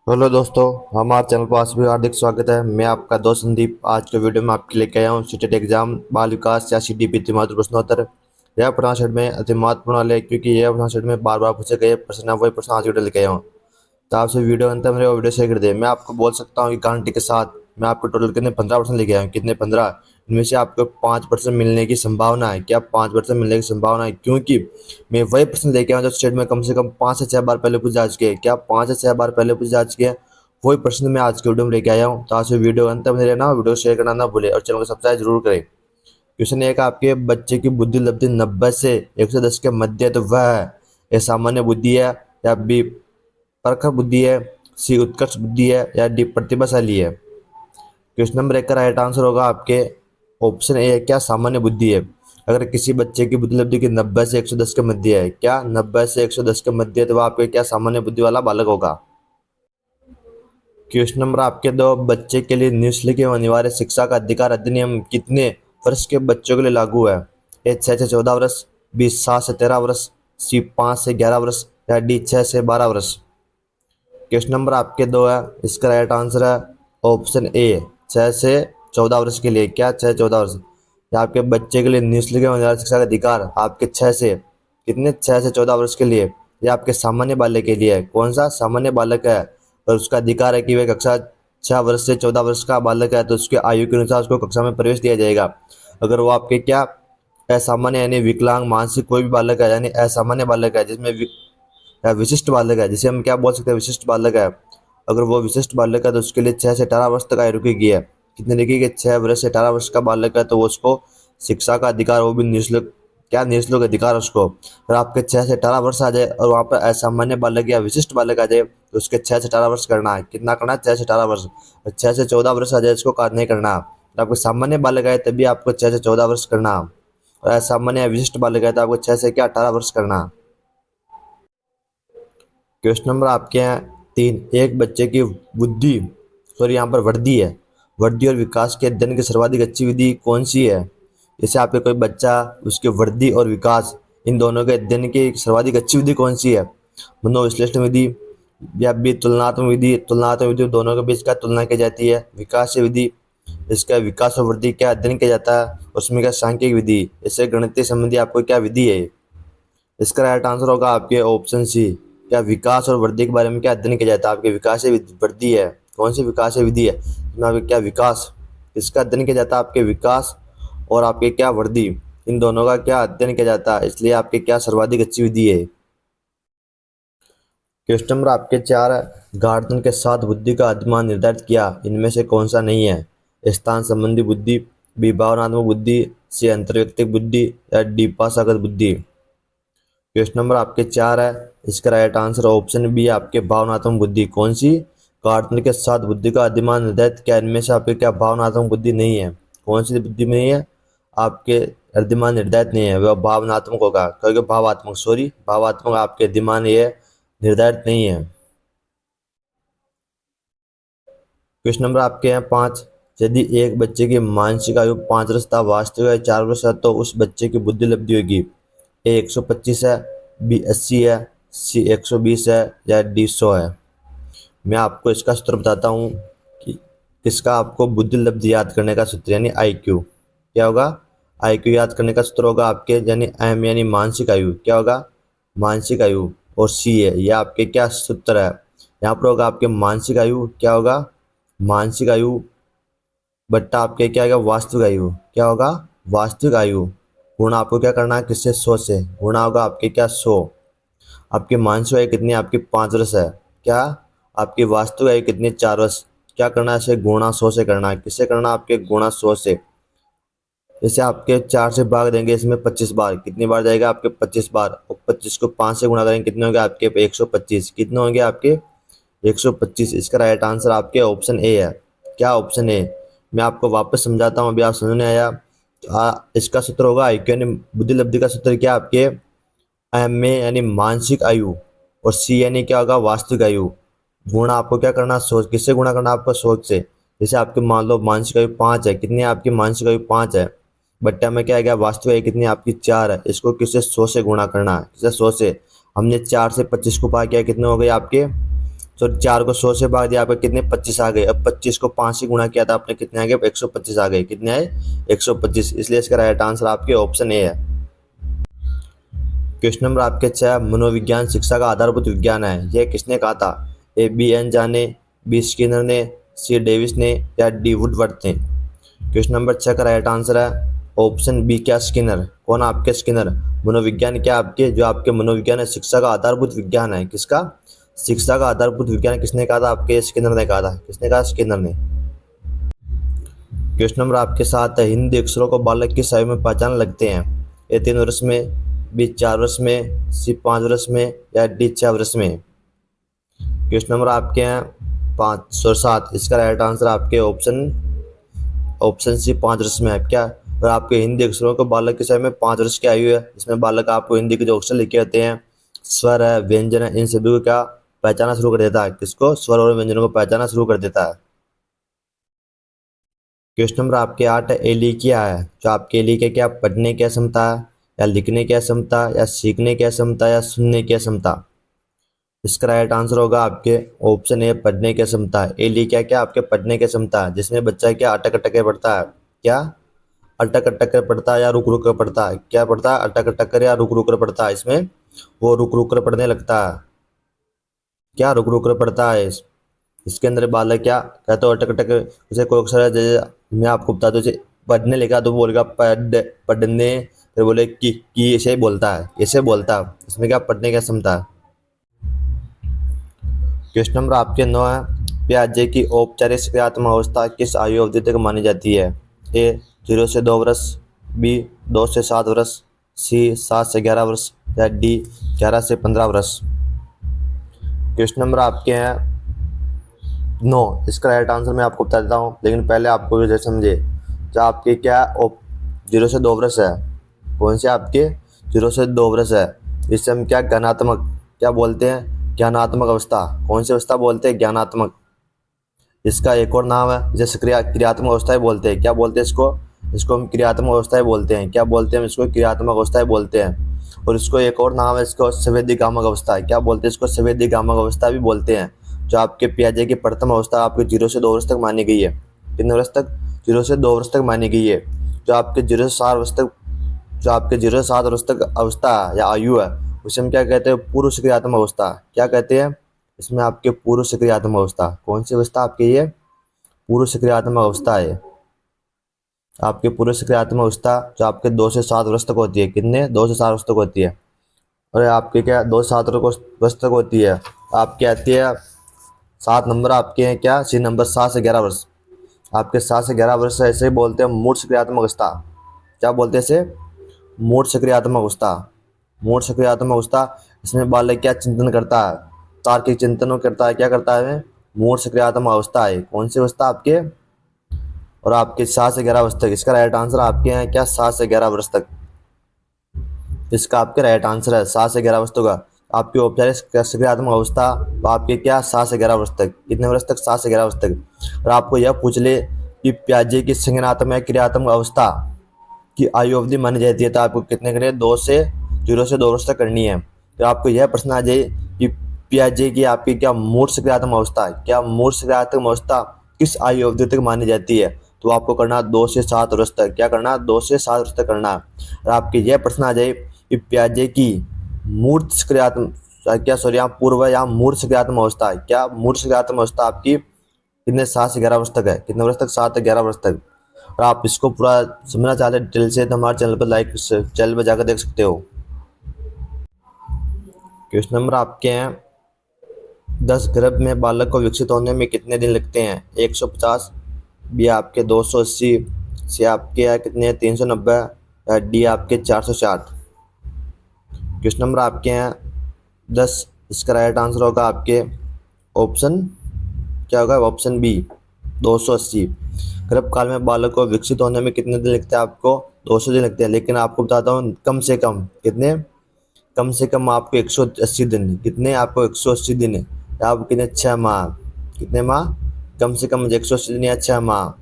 Hello दोस्तों, हमारे channel पर आप सभी का हार्दिक स्वागत है। मैं आपका दोस्त संदीप। आज के वीडियो में आपके लेके आया हूँ सीटेट एग्जाम बाल विकास या सीडीपी त्रिमात्र प्रश्नोत्तर। यह प्रश्न सेट में अति महत्वपूर्ण वाले है, क्योंकि यह प्रश्न सेट में बार बार पूछे गए प्रश्न है, वही प्रश्न आज वीडियो लेके आया हूँ। तो आपसे वीडियो अंत में मेरे वीडियो शेयर कर दे। मैं आपको बोल सकता हूँ कि गारंटी के साथ मैं आपको टोटल कितने 15% लेके आया हूँ। कितने 15? इनमें से आपको 5% मिलने की संभावना है। क्या 5% मिलने की संभावना है? क्योंकि मैं वही प्रश्न लेके आया हूँ जो स्टेट में कम से कम 5 से 6 बार पहले पूछ जा चुके हैं। क्या 5 से 6 बार पहले पूछ जा चुके हैं? वही प्रश्न मैं आज के वीडियो में लेके आया हूँ। तो आज वीडियो अंत में रहना, वीडियो शेयर करना ना भूले और चैनल को सब्सक्राइब जरूर करें। क्वेश्चन एक, आपके बच्चे की बुद्धि लब्धि 90 से 110 के मध्य है, तो वह है ए सामान्य बुद्धि है, या बी परखर बुद्धि है, सी उत्कर्ष बुद्धि है, या डी प्रतिभाशाली है। क्वेश्चन नंबर एक का राइट आंसर होगा आपके ऑप्शन ए है, क्या सामान्य बुद्धि है। अगर किसी बच्चे की बुद्धि लब्धि की 90 से 110 के मध्य है, क्या 90 से 110 के मध्य है, तो वह आपके क्या सामान्य बुद्धि वाला बालक होगा। क्वेश्चन नंबर आपके दो, बच्चे के लिए निःशुल्क एवं अनिवार्य शिक्षा का अधिकार अधिनियम कितने वर्ष के बच्चों के लिए लागू है। ए 6 से 14 वर्ष, बी 7 से 13 वर्ष, सी 5 से 11 वर्ष, या डी 6 से 12 वर्ष। क्वेश्चन नंबर आपके दो है, इसका राइट आंसर है ऑप्शन ए 6 से 14 वर्ष के लिए। क्या 6 से 14 वर्ष? या आपके बच्चे के लिए निःशुल्क एवं अनिवार्य शिक्षा का अधिकार आपके 6 से 14 वर्ष के लिए, या आपके सामान्य बालक के लिए है। कौन सा सामान्य बालक है और उसका अधिकार है कि वह कक्षा 6 वर्ष से 14 वर्ष का बालक है, तो उसके आयु के अनुसार उसको कक्षा में प्रवेश दिया जाएगा। अगर वो आपके क्या असामान्य यानी विकलांग मानसिक कोई भी बालक है, यानी असामान्य बालक है, जिसमें या विशिष्ट बालक है, जिसे हम क्या बोल सकते हैं, विशिष्ट बालक है। अगर वो विशिष्ट बालक है तो उसके लिए 6 से 18 वर्ष तक आयु रुकी गई है। कितने लिखी कि 6 वर्ष से 18 वर्ष का बालक है, तो वो उसको शिक्षा का अधिकार, वो भी निःशुल्क, क्या निःशुल्क अधिकार उसको। अगर आपके 6 से 18 वर्ष आ जाए और वहाँ पर असामान्य बालक या विशिष्ट बालक आ जाए, तो उसके 6 से 18 वर्ष करना है। कितना करना है? 6 से 18 वर्ष। और 6 से 14 वर्ष आ जाए, इसको कार्य नहीं करना। तो आपको सामान्य बालक आए तभी आपको 6 से 14 वर्ष करना। और असामान्य या विशिष्ट बालक है तो आपको 6 से 18 वर्ष करना। क्वेश्चन नंबर आपके हैं 3, एक बच्चे की बुद्धि, सॉरी यहाँ पर वृद्धि है, वृद्धि और विकास के अध्ययन की सर्वाधिक अच्छी विधि कौन सी है। जैसे आपके कोई बच्चा, उसकी वृद्धि और विकास, इन दोनों के अध्ययन की सर्वाधिक अच्छी विधि कौन सी है। मनोविश्लेषण विधि, या भी तुलनात्मक विधि। तुलनात्मक विधि दोनों के बीच क्या तुलना की जाती है। विकास विधि, इसका विकास और वृद्धि क्या अध्ययन किया जाता है, उसमें क्या सांख्यिक विधि। इससे गणितीय संबंधी आपको क्या विधि है। इसका राइट आंसर होगा आपके ऑप्शन सी, क्या विकास और वृद्धि के बारे में क्या अध्ययन किया जाता है। आपके विकास वृद्धि है, कौन सी विकास विधि है, इसमें आपके क्या विकास, इसका अध्ययन किया जाता है। आपके विकास और आपके क्या वृद्धि, इन दोनों का क्या अध्ययन किया जाता है, इसलिए आपके क्या सर्वाधिक अच्छी विधि है। क्वेश्चन नंबर आपके 4 है, गार्डन के साथ बुद्धि का अधिमान निर्धारित किया इनमें से कौन सा नहीं है। स्थान संबंधी बुद्धि, बी भावनात्मक बुद्धि, सी अंतर्व्यक्तिक बुद्धि, या डी भाषागत बुद्धि। क्वेश्चन नंबर आपके 4 है, इसका राइट आंसर ऑप्शन बी आपके भावनात्मक बुद्धि। कौन सी? कार्टून के साथ बुद्धि का अधिमान निर्धारित क्या इनमें से आपके क्या भावनात्मक बुद्धि नहीं है। कौन सी बुद्धि में नहीं है? आपके अधिमान निर्धारित नहीं है, वह भावनात्मक होगा, क्योंकि भावात्मक, सॉरी भावात्मक आपके अधिमान ये निर्धारित नहीं है। क्वेश्चन नंबर आपके हैं 5, यदि एक बच्चे की मानसिक आयु 5 वर्ष तथा वास्तविक आयु 4 वर्ष है, तो उस बच्चे की बुद्धि लब्धि होगी। ए 125 है, बी 80 है, सी 120 है, या डी 100 है। मैं आपको इसका सूत्र बताता हूँ कि किसका आपको बुद्धि लब्धि याद करने का सूत्र, यानी IQ क्या होगा। IQ याद करने का सूत्र होगा आपके, यानी एम यानी मानसिक आयु, क्या होगा मानसिक आयु, और सी है यह आपके क्या सूत्र है। यहाँ पर होगा आपके मानसिक आयु, क्या होगा मानसिक आयु बट्टा आपके क्या होगा वास्तविक आयु, क्या होगा वास्तविक आयु, गुणा आपको क्या करना है किससे 100 से, गुणा होगा आपके क्या 100। आपकी मानसिक आयु कितनी है आपकी 5 वर्ष है, क्या आपकी वास्तविक आयु कितनी 4 वर्ष। क्या करना है इसे गुणा 100 से करना है, किससे करना है आपके गुणा 100 से। जैसे आपके 4 से भाग देंगे इसमें 25 बार, कितनी बार जाएगा आपके 25 बार, और 25 को 5 से गुणा करेंगे कितने होंगे आपके 125, कितने होंगे आपके 125। इसका राइट आंसर आपके ऑप्शन ए है, क्या ऑप्शन ए। मैं आपको वापस समझाता हूँ, अभी आप समझ में आया। इसका सूत्र होगा IQ यानी बुद्धि लब्धि का सूत्र क्या आपके एम ए यानी मानसिक आयु, और सी यानी क्या होगा वास्तविक आयु। गुणा आपको क्या करना सोच, किससे गुणा करना आपको सोच से। जैसे आपके मान लो मानसिक आयु 5 है, कितनी है आपकी मानसिक आयु 5 है, बट्टा में क्या आ गया वास्तविक आयु कितनी है आपकी 4 है, इसको किससे 100 से गुणा करना है, किससे 100 से। हमने 4 से 25 को पा किया, कितने हो गए आपके तो 4 को 100 से भाग दिया, आपके कितने 25 आ गए। अब 25 को 5 से गुणा किया था आपने, कितने आ गए 125 आ गए। कितने आए 125, इसलिए इसका राइट आंसर आपके ऑप्शन ए है। क्वेश्चन नंबर आपके 6, मनोविज्ञान शिक्षा का आधारभूत विज्ञान है, यह किसने कहा था। ए बी एन ने, बी स्किनर ने, सी डेविस ने या डी वुडवर्थ ने। क्वेश्चन नंबर 6 का राइट आंसर है ऑप्शन बी, क्या स्किनर। कौन आपके स्किनर। मनोविज्ञान क्या आपके, जो आपके मनोविज्ञान है शिक्षा का आधारभूत विज्ञान है, किसका शिक्षा का आधारभूत विज्ञान किसने कहा था आपके, स्किनर ने कहा था। किसने कहा, स्किनर ने। क्वेश्चन नंबर आपके 7 है, हिंदी अक्षरों को बालक किस आयु में पहचान लगते हैं। ए 3 वर्ष में, बी 4 वर्ष में, सी 5 वर्ष में या डी 6 वर्ष में। क्वेश्चन नंबर आपके हैं 5 और 7, इसका राइट आंसर आपके ऑप्शन सी 5 वर्ष में है। क्या, और आपके हिंदी अक्षरों को बालक के समय में 5 वर्ष की आयु है, इसमें बालक आपको हिंदी के जो अक्षर लिखे होते हैं, स्वर है, व्यंजन है, इन सभी को क्या पहचाना शुरू कर देता है। किसको, स्वर और व्यंजनों को पहचाना शुरू कर देता है। क्वेश्चन नंबर आपके 8 है, एली क्या है। जो आपके एली के क्या, पढ़ने की क्षमता है या लिखने की क्षमता या सीखने की क्षमता या सुनने की क्षमता। इसका राइट आंसर होगा आपके ऑप्शन ए, पढ़ने की क्षमता है। एली क्या क्या आपके पढ़ने की क्षमता है, जिसमें बच्चा क्या अटक अटक के पढ़ता है। क्या, अटक अटक कर पढ़ता है या रुक रुक कर पढ़ता है। क्या पढ़ता है, अटक अटक कर या रुक रुक कर पढ़ता है। इसमें वो रुक रुक कर पढ़ने लगता है। क्या, रुक रुक कर पढ़ता है। इसके अंदर बालक क्या कहते हो, अटक अटक। जैसे कोई अक्षर है, जैसे मैं आपको बता दूं, जैसे पढ़ने लिखा तो बोलेगा पढ़, पढ़ने, फिर बोले कि ऐसे ही बोलता है, ऐसे बोलता है। इसमें क्या पढ़ने की क्षमता है। क्वेश्चन नंबर आपके 9 है, प्याजे की औपचारिक क्रियात्मक अवस्था किस आयु अवधि तक मानी जाती है। ए 0 से 2 वर्ष, बी 2 से 7 वर्ष, सी 7 से 11 वर्ष या डी 11 से 15 वर्ष। क्वेश्चन नंबर आपके हैं 9, इसका राइट आंसर मैं आपको बता देता हूँ, लेकिन पहले आपको जो समझे। जो आपके क्या 0 से 2 वर्ष है, कौन से आपके 0 से 2 वर्ष है, इससे हम क्या ज्ञानात्मक क्या बोलते हैं, ज्ञानात्मक अवस्था। कौन सी अवस्था बोलते हैं, ज्ञानात्मक। इसका एक और नाम है, जैसे क्रियात्मक अवस्थाएं बोलते हैं। क्या बोलते हैं इसको, इसको हम क्रियात्मक अवस्थाएं बोलते हैं। क्या बोलते हैं, इसको क्रियात्मक अवस्थाएं बोलते हैं। और इसको एक और नाम है, इसको संवेदीगामक अवस्था है। क्या बोलते हैं इसको, संवेदीगामक अवस्था भी बोलते हैं। जो आपके पियाजे की प्रथम अवस्था आपके 0 से 2 वर्ष तक मानी गई है। कितने वर्ष तक, 0 से 2 वर्ष तक मानी गई है। जो आपके 0 से 7 वर्ष तक, जो आपके 0 से 7 वर्ष तक अवस्था या आयु है, उसे हम क्या कहते हैं, पूर्व सक्रियात्मक अवस्था। क्या कहते हैं, इसमें आपके पूर्व सक्रियात्मक अवस्था। कौन सी अवस्था आपकी, ये पूर्व सक्रियात्मक अवस्था है। आपके पूर्व सक्रियात्मक अवस्था जो आपके 2 से 7 वर्ष तक होती है। कितने, 2 से 7 वर्ष तक होती है। और आपके क्या 2 से 7 वर्ष तक होती है। आपकी आती है 7 नंबर आपके हैं क्या, सी नंबर 7 से 11 वर्ष। आपके 7 से 11 वर्ष ऐसे ही बोलते हैं मूढ़ सक्रियात्मक अवस्था। क्या बोलते हैं इसे, मूढ़ सक्रियात्मक अवस्था। मूढ़ सक्रियात्मक अवस्था, इसमें बालक क्या चिंतन करता है, तार्किक चिंतन करता है। क्या करता है, मूढ़ सक्रियात्मक अवस्था है। कौन सी अवस्था आपके, और आपके 7 से 11 वर्ष तक। इसका राइट आंसर आपके हैं क्या, 7 से 11 वर्ष तक। इसका आपके राइट आंसर है 7 से 11 वर्ष तक का आपकी औपचारिक सक्रियात्मक अवस्था। आपके क्या 7 से 11 वर्ष तक। कितने वर्ष तक, 7 से 11 वर्ष तक। और आपको यह पूछ ले कि प्याजे की संज्ञानात्मक क्रियात्मक अवस्था की आयु अवधि मानी जाती है, तो आपको कितने करें, 0 से 2 वर्ष तक करनी है। तो आपको यह प्रश्न आ जाए कि पियाजे की आपकी क्या मूढ़ सक्रियात्मक अवस्था है, क्या मूढ़ सक्रियात्मक अवस्था किस आयु अवधि तक मानी जाती है, तो आपको करना 2 से 7 वर्ष तक। क्या करना, 2 से 7 वर्ष तक करना। और आपके यह प्रश्न आ जाए कि पियाजे की मूर्त सक्रियात्मक क्या, सॉरी यहाँ पूर्व या मूर्त सक्रियात्मक अवस्था है। क्या मूर्त सक्रियात्मक अवस्था आपकी कितने, 7 से 11 वर्ष तक है। कितने वर्ष तक, 7 से 11 वर्ष तक। और आप इसको पूरा समझना चाहते हैं डिटेल से, तो हमारे चैनल पर चैनल पर जाकर देख सकते हो। क्वेश्चन नंबर आपके हैं 10, गर्भ में बालक को विकसित होने में कितने दिन लगते हैं। 150, बी आपके 280, सी आपके है कितने 390 या डी आपके 460। क्वेश्चन नंबर आपके हैं 10, इसका राइट आंसर होगा आपके ऑप्शन क्या होगा, ऑप्शन बी 280। गर्भकाल में बालक को विकसित होने में कितने दिन लगते हैं, आपको 200 दिन लगते हैं। लेकिन आपको बताता हूँ कम से कम कितने, कम से कम आपको 180 दिन। कितने, आपको 180 दिन है। आपको कितने, 6 माह। कितने माह, कम से कम 180 दिन या 6 माह।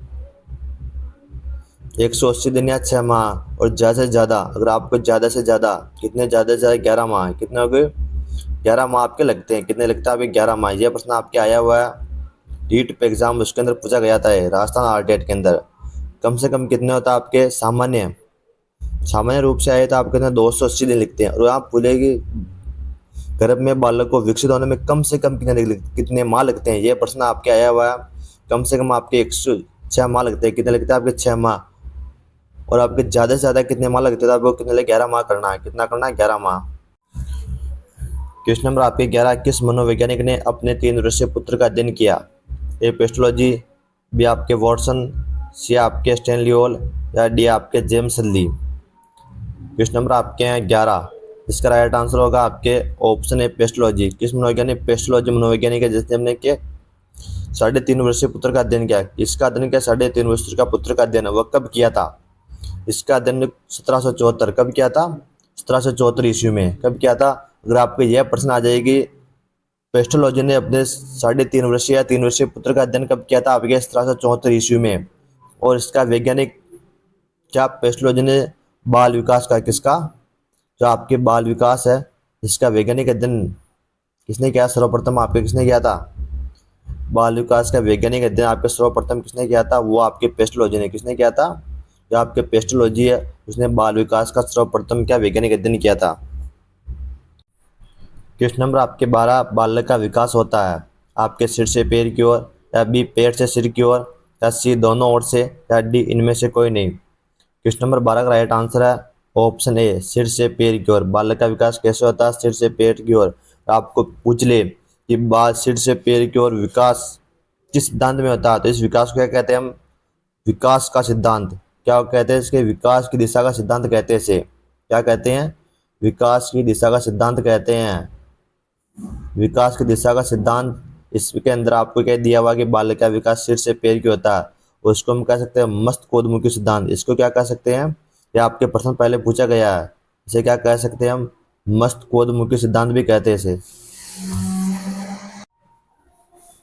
180 दिन या 6 माह। और ज़्यादा से ज़्यादा, अगर आपको ज़्यादा से ज़्यादा, कितने ज़्यादा से ज़्यादा 11 माह। कितने हो गए, 11 माह आपके लगते हैं। कितने लगते हैं आपके? 11 माह। यह प्रश्न आपके आया हुआ है रीट पे एग्जाम, उसके अंदर पूछा गया था राजस्थान आरटीएट के अंदर। कम से कम कितने होता है आपके? सामान्य सामान्य रूप से आए तो आपके अंदर 280 दिन लिखते हैं। और आप बोलेगी गर्भ में बालक को विकसित होने में कम से कम कितने माह लगते हैं? यह प्रश्न आपके आया हुआ है। कम से कम आपके 106 माह लगते हैं। कितने लगते हैं आपके? 6 माह। और आपके ज़्यादा से ज़्यादा कितने माह लगते हैं? तो आपको कितने लगे? 11 माह करना है। कितना करना है? 11 माह। क्वेश्चन नंबर आपके 11, किस मनोवैज्ञानिक ने अपने 3 वर्षीय पुत्र का अध्ययन किया? ए पेस्टोलॉजी, बी आपके वॉटसन, सी आपके स्टैनली हॉल, या डी आपके जेम्स ली। क्वेश्चन नंबर आपके हैं 11। इसका राइट आंसर होगा आपके ऑप्शन ए पेस्टोलॉजी। किस मनोवैज्ञानिक? पेस्टोलॉजी मनोवैज्ञानिक है जिसने हमने के 3.5 वर्षीय पुत्र का अध्ययन किया। इसका अध्ययन क्या? 3.5 वर्ष का पुत्र का अध्ययन वह कब किया था? इसका अध्ययन 1774। कब किया था? 1774 ईस्वी में। कब किया था? अगर आपको यह प्रश्न आ जाएगी पेस्टोलॉजी ने अपने 3.5 वर्षीय या 3 वर्षीय पुत्र का अध्ययन कब किया था? आपके 1774 ईस्वी में। और इसका वैज्ञानिक क्या? पेस्टोलॉजी ने बाल विकास का, किसका? जो आपके बाल विकास है इसका वैज्ञानिक अध्ययन किसने किया? सर्वप्रथम आपके किसने किया था? बाल विकास का वैज्ञानिक अध्ययन आपके सर्वप्रथम किसने किया था? वो आपके पेस्टोलॉजी ने। किसने किया था? जो आपके पेस्टोलॉजी है उसने बाल विकास का सर्वप्रथम क्या वैज्ञानिक अध्ययन किया था। क्वेश्चन नंबर आपके 12, बालक का विकास होता है आपके सिर से पैर की ओर, या बी पैर से सिर की ओर, या सी दोनों ओर से, या डी इनमें से कोई नहीं। क्वेश्चन नंबर 12 का राइट आंसर है ऑप्शन ए, सिर से पैर की ओर। बालक का विकास कैसे होता है? सिर से पैर की ओर। आपको पूछ ले कि बाल सिर से पैर की ओर विकास किस सिद्धांत में होता है, तो इस विकास को क्या कहते हैं हम? विकास का सिद्धांत। क्या कहते हैं इसके? विकास की दिशा का सिद्धांत कहते हैं इसे। क्या कहते हैं? विकास की दिशा का सिद्धांत कहते हैं। विकास की दिशा का सिद्धांत। इसके अंदर आपको क्या दिया हुआ कि बालक का विकास सिर से पैर की होता है, उसको हम कह सकते हैं मस्तकोद्मुखी सिद्धांत। इसको क्या कह सकते हैं? या आपके प्रश्न पहले पूछा गया है, इसे क्या कह सकते हैं हम? मस्तकोद्मुखी सिद्धांत भी कहते हैं इसे।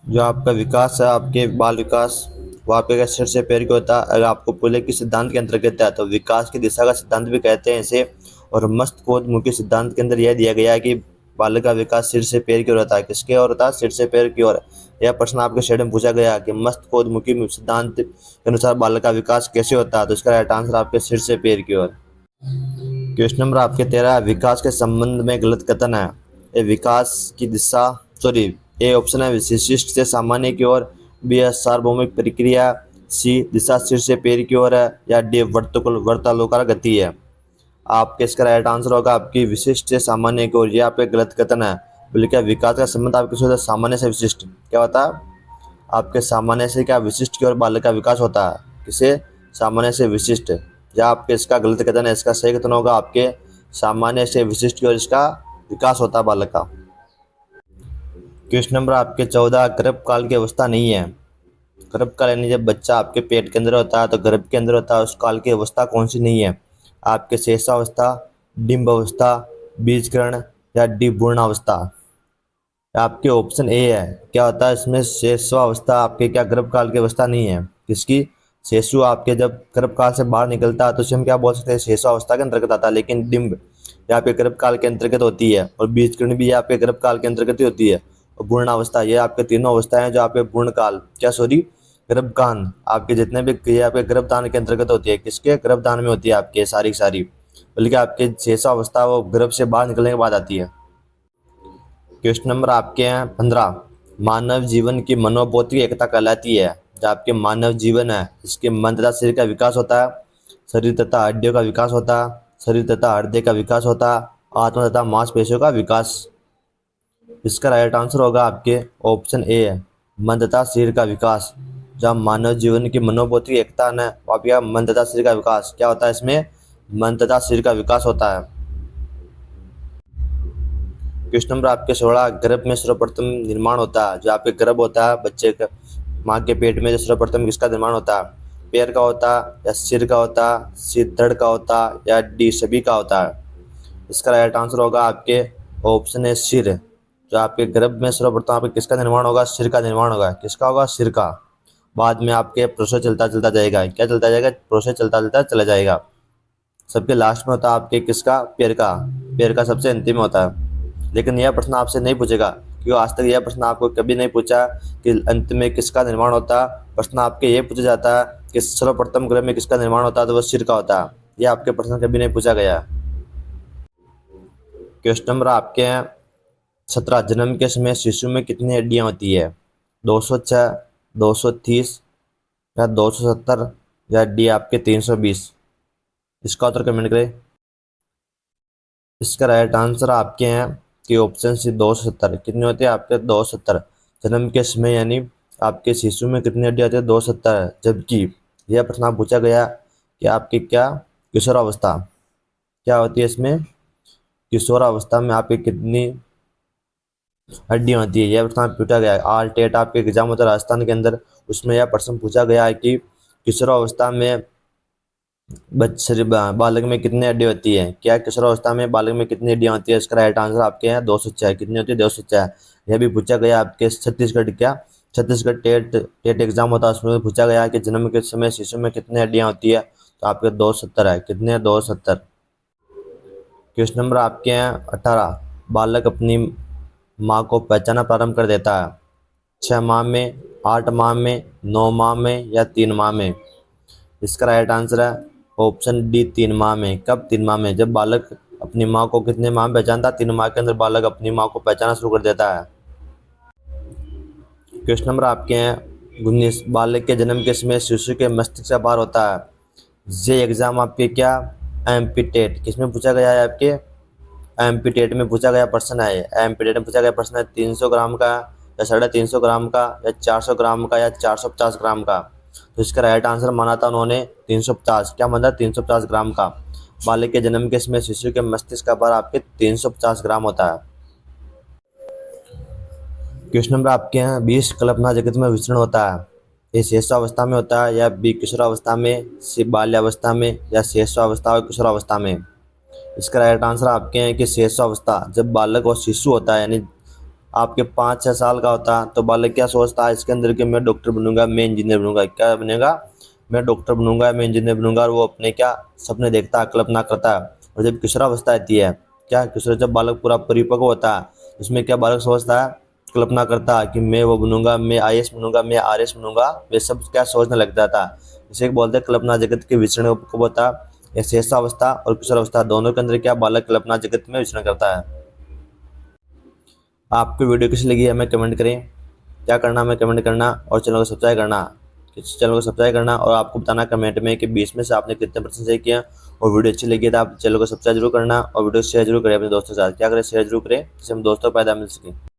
जो आपका विकास है आपके बाल विकास, वो आपके सिर से पैर की होता है। अगर आपको पूछे कि सिद्धांत के अंतर्गत है तो विकास की दिशा का सिद्धांत भी कहते हैं इसे। और मस्तकोद्मुखी सिद्धांत के अंदर यह दिया गया है कि बालक का विकास सिर से पैर की ओर होता है। किसके ओर होता है? सिर से पैर की ओर। यह प्रश्न आपके शेड में पूछा गया कि मस्तकोद्मुखी सिद्धांत के अनुसार बालक का विकास कैसे होता है, तो इसका राइट आंसर आपके सिर से पैर की ओर। क्वेश्चन नंबर आपके 13, विकास के संबंध में गलत कथन है। ए विकास की दिशा, सॉरी, ए ऑप्शन है विशिष्ट से सामान्य की ओर, बी है सार्वभौमिक प्रक्रिया, सी दिशा सिर से पैर की ओर है, या डी वर्तालोकार गति है। आपके इसका राइट आंसर होगा आपकी विशिष्ट से सामान्य की ओर। ये आपके गलत कथन है। बोले क्या? विकास का संबंध आपके होता है सामान्य से विशिष्ट। क्या होता है? आपके सामान्य से क्या विशिष्ट की ओर बालक का विकास होता है। किसे? सामान्य से विशिष्ट। या आपके इसका गलत कथन है। इसका सही कथन होगा आपके सामान्य से विशिष्ट की ओर इसका विकास होता है बालक का। क्वेश्चन नंबर आपके 14, गर्भकाल की अवस्था नहीं है। गर्भकाल यानी जब बच्चा आपके पेट के अंदर होता है तो गर्भ के अंदर होता है, उस काल की अवस्था कौन सी नहीं है? आपके शेषावस्था, डिम्ब अवस्था, बीजकरण, या डी भ्रूणावस्था। आपके ऑप्शन ए है। क्या होता है इसमें? शेषावस्था आपके क्या गर्भकाल की अवस्था नहीं है। किसकी? शेषु आपके जब गर्भकाल से बाहर निकलता है तो उसे हम क्या बोल सकते हैं? शेषावस्था के अंतर्गत आता है। लेकिन डिम्ब ये आपके गर्भकाल के अंतर्गत होती है, और बीजकर्ण भी आपके गर्भकाल के अंतर्गत ही होती है। और भ्रूणावस्था, ये आपके तीनों अवस्थाएं हैं जो आपके भ्रूणकाल, क्या सॉरी, गर्भकाल, आपके जितने भी ये आपके गर्भदान के अंतर्गत होती है। किसके? गर्भदान में होती है आपके सारी की सारी। बल्कि आपके शेषावस्था वो गर्भ से बाहर निकलने के बाद आती है। क्वेश्चन नंबर आपके हैं 15, मानव जीवन की मनोभौतिक एकता कहलाती है। जो आपके मानव जीवन है इसके मन तथा शरीर का विकास होता है, शरीर तथा हड्डियों का विकास होता है, शरीर तथा हृदय का विकास होता है, आत्मा तथा मांसपेशियों का विकास। इसका राइट आंसर होगा आपके ऑप्शन ए है, मन तथा शरीर का विकास। जहाँ मानव जीवन की मनोभौतिक एकता है वहाँ पे मन तथा शरीर का विकास क्या होता है? इसमें मन तथा शरीर का विकास होता है। क्वेश्चन नंबर आपके 16, गर्भ में सर्वप्रथम निर्माण होता है। जो आपके गर्भ होता है बच्चे का, माँ के पेट में जो सर्वप्रथम किसका निर्माण होता है? पैर का होता है, या सिर का होता है, सिर धड़ का होता है, या डी सभी का होता है। इसका राइट आंसर होगा आपके ऑप्शन है सिर। जो आपके गर्भ में सर्वप्रथम आपके किसका निर्माण होगा? सिर का निर्माण होगा। किसका होगा? सिर का। बाद में आपके प्रोसेस चलता चलता जाएगा। क्या चलता जाएगा? प्रोसेस चलता चलता चला जाएगा। सबके लास्ट में होता है आपके किसका? पैर का। पैर का सबसे अंतिम में होता है। लेकिन यह प्रश्न आपसे नहीं पूछेगा, क्योंकि आज तक यह प्रश्न आपको कभी नहीं पूछा कि अंत में किसका निर्माण होता है। प्रश्न आपके ये पूछा जाता है कि सर्वप्रथम ग्रह में किसका निर्माण होता है, तो वह सिर का होता है। यह आपके प्रश्न कभी नहीं पूछा गया। क्वेश्चन नंबर आपके हैं 17, जन्म के समय शिशु में कितनी हड्डियां होती है? 206, 230 या 270 या डी आपके 320? इसका उत्तर कमेंट करें। इसका राइट आंसर आपके हैं कि ऑप्शन सी 270। कितने होते हैं आपके? 270। जन्म के समय यानी आपके शिशु में कितनी हड्डियां होती है? 270। जबकि यह प्रश्न पूछा गया कि आपकी क्या किशोरावस्था क्या होती है, इसमें किशोरावस्था में आपकी कितनी हड्डियां होती है, यह प्रश्न पूछा गया है। आर टेट आपके एग्जाम होता है राजस्थान के अंदर, उसमें यह प्रश्न पूछा गया है कि किशोरावस्था में बालक में कितनी हड्डी होती है, क्या किशोरावस्था में बालक में कितनी हड्डियां होती है? इसका राइट आंसर आपके हैं 206। कितनी होती है? 206। यह भी पूछा गया आपके छत्तीसगढ़ टेट एग्जाम होता है, उसमें पूछा गया कि जन्म के समय शिशु में कितनी हड्डियां होती है, तो आपके 270 है। कितने? 270। क्वेश्चन नंबर आपके हैं 18, बालक अपनी माँ को पहचाना प्रारंभ कर देता है 6 माह में, 8 माह में, 9 माह में या 3 माह में? इसका राइट आंसर है ऑप्शन डी 3 माह में। कब 3 माह में? जब बालक अपनी माँ को कितने माह में पहचानता है? 3 माह के अंदर बालक अपनी माँ को पहचाना शुरू कर देता है। क्वेश्चन नंबर आपके हैं 19, बालक के जन्म के समय शिशु के मस्तिष्क का भार होता है। ये एग्जाम आपके क्या एमपी टेट किसमें पूछा गया है? आपके एमपी टेट में पूछा गया प्रश्न है। एमपी टेट में पूछा गया प्रश्न है 300 ग्राम का या 350 ग्राम का या 400 ग्राम का या 450 ग्राम का? तो इसका राइट आंसर माना था उन्होंने 350। क्या माना? 350 ग्राम का। बालक के जन्म के समय शिशु के मस्तिष्क का भार आपके 350 ग्राम होता है। क्वेश्चन नंबर आपके हैं 20, कल्पना जगत में विचरण होता है। ए शेषावस्था में होता है या बी किशोरावस्था में, सी बाल्यावस्था में या शेषावस्था और किशोरावस्था में? इसका राइट आंसर आपके हैं कि शेषावस्था। जब बालक और शिशु होता है यानी आपके 5-6 साल का होता है, तो बालक क्या सोचता है इसके अंदर कि मैं डॉक्टर बनूंगा, मैं इंजीनियर बनूंगा। क्या बनेगा? मैं डॉक्टर बनूंगा, मैं इंजीनियर बनूंगा। और वो अपने क्या सपने देखता है, कल्पना करता है। और जब किशोरावस्था आती है, क्या किशोर जब बालक पूरा परिपक्व होता है, उसमें क्या बालक सोचता है, कल्पना करता है कि मैं वो बनूंगा, मैं आईएएस बनूंगा, मैं आरएस बनूंगा। वे सब क्या सोचने लग जाता है। इसे बोलते हैं कल्पना जगत के विचरण कब होता है? या शेषावस्था और किशोरावस्था दोनों के अंदर क्या बालक कल्पना जगत में विचरण करता है। आपको वीडियो कैसी लगी हमें कमेंट करें। क्या करना हमें कमेंट करना और चैनल को सब्सक्राइब करना। चैनल को सब्सक्राइब करना और आपको बताना कमेंट में कि 20 में से आपने कितने % सही किया। और वीडियो अच्छी लगी तो आप चैनल को सब्सक्राइब जरूर करना और वीडियो शेयर जरूर करें अपने दोस्तों के साथ। क्या करें? शेयर जरूर करें जिससे हम दोस्तों को फायदा मिल सके।